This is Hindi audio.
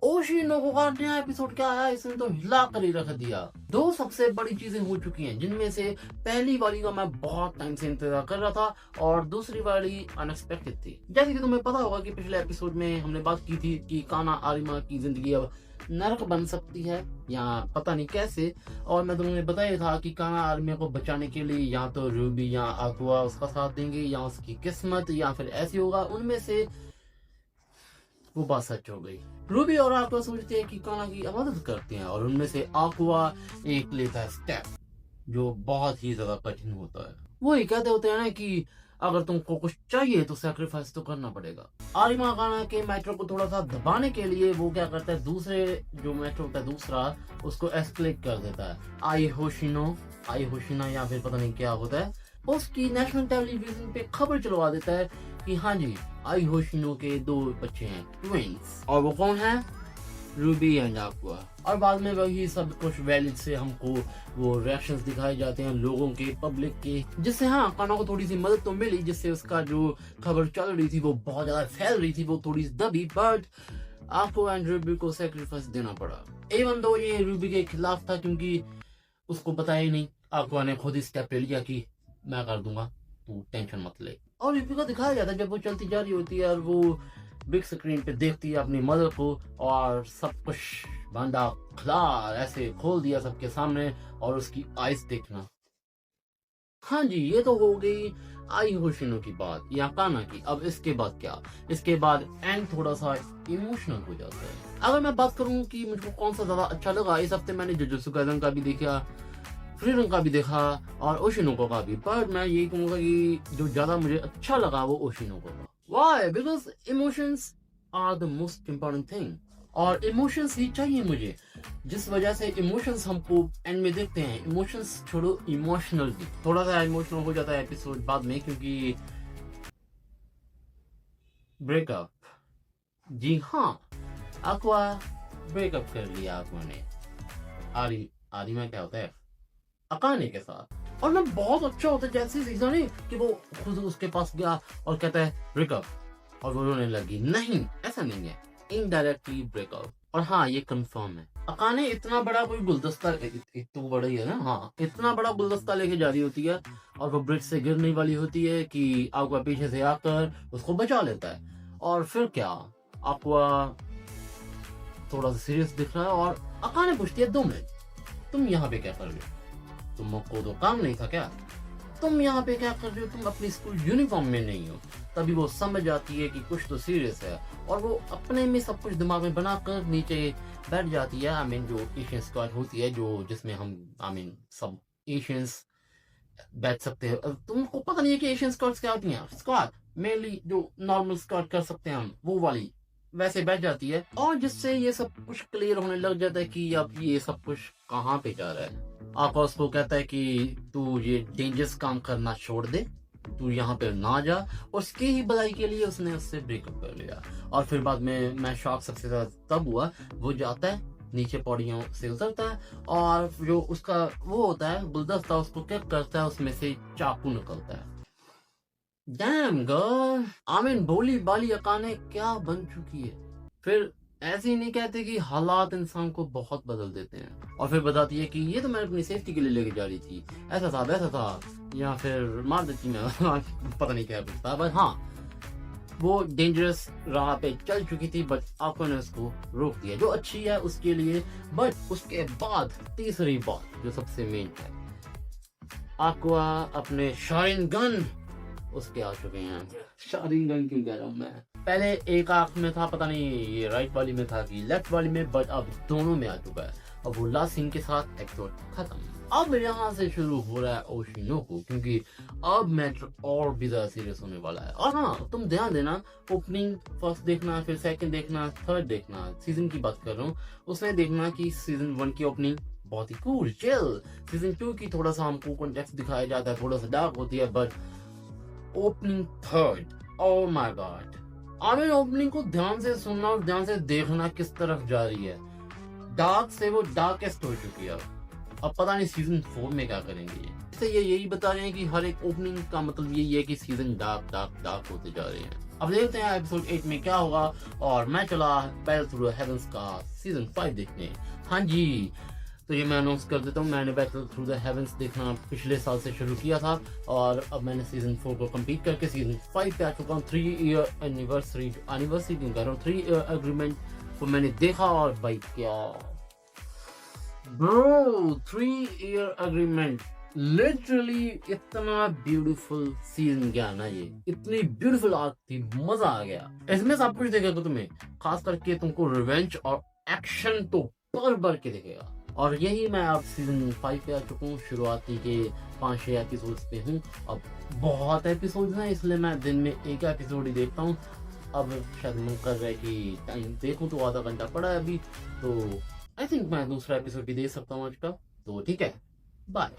ओशिनो का नया एपिसोड क्या आया, इसने तो हिला कर ही रख दिया। दो सबसे बड़ी चीजें हो चुकी हैं, जिनमें से पहली वाली का मैं बहुत टाइम से इंतजार कर रहा था और दूसरी वाली अनएक्सपेक्टेड थी। जैसे कि तुम्हें पता होगा कि पिछले एपिसोड में हमने बात की थी कि काना आरिमा की जिंदगी अब नरक बन सकती है या पता नहीं कैसे। और मैं तुम्हें बताया था कि काना आर्मी को बचाने के लिए या तो रूबी या aqua उसका साथ देंगे या उसकी किस्मत या फिर ऐसी होगा। उनमें से वो बात सच हो गई। रूबी और aqua सोचते हैं कि काना की मदद करते हैं और उनमें से aqua एक लेता है स्टेप जो बहुत ही ज्यादा कठिन होता है। वो ही कहते होते हैं ना कि अगर तुमको कुछ चाहिए तो सैक्रिफाइस तो करना पड़ेगा। आरिमा काना के मेट्रो को थोड़ा सा दबाने के लिए वो क्या करता है, दूसरे जो मेट्रो होता है दूसरा उसको एस्केलेट कर देता है। आई होशिना या फिर पता नहीं क्या होता है, उसकी नेशनल टेलीविजन पे खबर चलवा देता है कि हाँ जी आई होशिनो के दो बच्चे हैं, ट्विंस। और वो कौन है, रूबी एंड aqua। और बाद में वही सब कुछ वैलिड से हमको वो रिएक्शंस दिखाए जाते हैं लोगों के, पब्लिक के, जिससे हाँ काना को थोड़ी सी मदद तो मिली, जिससे उसका जो खबर चल रही थी वो बहुत ज्यादा फैल रही थी वो थोड़ी सी दबी। बट aqua एंड रूबी को सेक्रीफाइस देना पड़ा, इवन दो ये रूबी के खिलाफ था क्योंकि उसको पता ही नहीं। aqua ने खुद ही स्टेप ले लिया कि मैं कर दूंगा, तू टेंशन मत ले। और रूबी को दिखाया जाता है जब वो चलती जा रही होती है और वो बिग स्क्रीन पे देखती है अपनी मदर को और सब कुछ बंदा खुला ऐसे खोल दिया सबके सामने और उसकी आइज देखना। हाँ जी ये तो हो गई आई होशिनो की बात या काना की। अब इसके बाद क्या, इसके बाद एंड थोड़ा सा इमोशनल हो जाता है। अगर मैं बात करूं कि मुझको कौन सा ज्यादा अच्छा लगा, इस हफ्ते मैंने जुजुत्सु काइसेन का भी देखा, फ्रीडम का भी देखा और ओशिनो का भी। पर मैं यही कहूंगा कि जो ज्यादा मुझे अच्छा लगा वो ओशिनो का। Why? Because emotions are the most important thing. और इमोशंस ही चाहिए मुझे, जिस वजह से इमोशंस हमको एंड में देखते हैं। इमोशंस छोड़ो, इमोशनल भी थोड़ा सा इमोशनल हो जाता है एपिसोड बाद में क्योंकि ब्रेकअप। जी हाँ, aqua ब्रेकअप कर लिया aqua ने आरी में क्या होता है अकाने के साथ। और ना बहुत अच्छा होता है जैसे सीजन है कि वो खुद उसके पास गया और कहता है ब्रेकअप और वो रोने लगी। नहीं ऐसा नहीं है, इनडायरेक्टली ब्रेकअप। और हाँ ये कंफर्म है, अकाने इतना बड़ा कोई गुलदस्ता तो बड़ा ही है ना, हाँ इतना बड़ा गुलदस्ता लेके जा रही होती है और वो ब्रिज से गिरने वाली होती है कि aqua पीछे से आकर उसको बचा लेता है। और फिर क्या, aqua थोड़ा सा सीरियस दिख रहा है और अकाने पूछती है 2 मिनट तुम यहाँ पे क्या कर रहे हो, तुमको तो काम नहीं था क्या, तुम यहाँ पे क्या कर रहे हो, तुम अपनी स्कूल यूनिफॉर्म में नहीं हो। तभी वो समझ जाती है कि कुछ तो सीरियस है और वो अपने में सब कुछ दिमाग में बनाकर नीचे बैठ जाती है। आई मीन जो एशियन स्क्वाड होती है जो जिसमें हम सब एशियंस बैठ सकते हैं। तुमको पता नहीं है कि एशियन स्क्वाड्स क्या होती हैं, स्क्वाड मेनली जो नॉर्मल स्क्वाड कर सकते हैं हम वो वाली वैसे बैठ जाती है। और जिससे ये सब कुछ क्लियर होने लग जाता है कि अब ये सब कुछ कहाँ पे जा रहा है। aqua को कहता है कि तू ये डेंजरस काम करना छोड़ दे, तू यहाँ पे ना जा। उसकी ही भलाई के लिए उसने उससे ब्रेकअप कर लिया। और फिर बाद में मैं शॉक सबसे ज्यादा तब हुआ, वो जाता है नीचे पौड़ियों से उतरता है और जो उसका वो होता है गुलदस्ता उसको क्या करता है, उसमें से चाकू निकलता है। डैम गर्ल, भोली बाली अकाने क्या बन चुकी है। फिर ऐसे ही नहीं कहते कि हालात इंसान को बहुत बदल देते हैं। और फिर बताती है कि ये तो मैं अपनी सेफ्टी के लिए लेके जा रही थी, ऐसा था वैसा था, या फिर मार देती मैं पता नहीं क्या पूछता। बट हाँ वो डेंजरस राह पे चल चुकी थी बट aqua ने उसको रोक दिया, जो अच्छी है उसके लिए। बट उसके बाद तीसरी बात जो सबसे मेन है, aqua अपने शारिंगन उसके आ चुके हैं। शारिंगन क्यों कह रहा हूँ मैं, पहले एक आंख में था, पता नहीं ये राइट वाली में था कि लेफ्ट वाली में, बट अब दोनों में आ चुका है। अब वो लास्ट सीन के साथ एपिसोड खत्म। अब यहाँ से शुरू हो रहा है ओशिनोको, क्योंकि अब मैटर और भी ज्यादा सीरियस होने वाला है। और हाँ तुम ध्यान देना, ओपनिंग फर्स्ट देखना, फिर सेकंड देखना, थर्ड देखना, सीजन की बात कर रहा हूँ, उसमें देखना कि सीजन 1 की ओपनिंग बहुत ही कूल चिल, सीजन 2 की थोड़ा सा हमको कॉन्टेक्स्ट दिखाया जाता है, थोड़ा सा डार्क होती है, but opening third, oh my God. Opening को ध्यान से सुनना और ध्यान से देखना किस तरफ जा रही है। डार्क से वो डार्केस्ट हो चुकी है। अब पता नहीं सीजन 4 में क्या करेंगे ये। ये यही बता रहे हैं कि हर एक ओपनिंग का मतलब यही है कि सीजन डार्क डार्क डार्क होते जा रहे हैं। अब देखते हैं एपिसोड 8 में क्या होगा। और मैं चला बैटल थ्रू द हेवंस का सीजन 5 देखने। हाँ जी, तो ये मैं अनाउंस कर देता हूँ, मैंने बैटल थ्रू द हेवंस देखना पिछले साल से शुरू किया था और अब मैंने सीजन 4 को कंप्लीट करके सीजन 5 पे आ चुका हूँ। 3 ईयर एनिवर्सरी क्यों कह रहा हूँ, 3 ईयर एग्रीमेंट को मैंने देखा और भाई क्या ब्रो, 3 ईयर एग्रीमेंट लिटरली इतना ब्यूटीफुल सीजन गया ना, ये इतनी ब्यूटीफुल आर्क थी, मजा आ गया। इसमें सब कुछ देखेगा तुम्हें, खास करके तुमको रिवेंज और एक्शन तो भर भर के दिखेगा। और यही मैं अब सीजन 5 पे आ चुका हूँ, शुरुआती के 5-6 एपिसोड्स पे हूँ। अब बहुत एपिसोड्स हैं इसलिए मैं दिन में एक एपिसोड ही देखता हूँ। अब शायद मन कर रहा है कि टाइम देखूं तो आधा घंटा पड़ा है अभी, तो आई थिंक मैं दूसरा एपिसोड भी देख सकता हूँ आज का। तो ठीक है, बाय।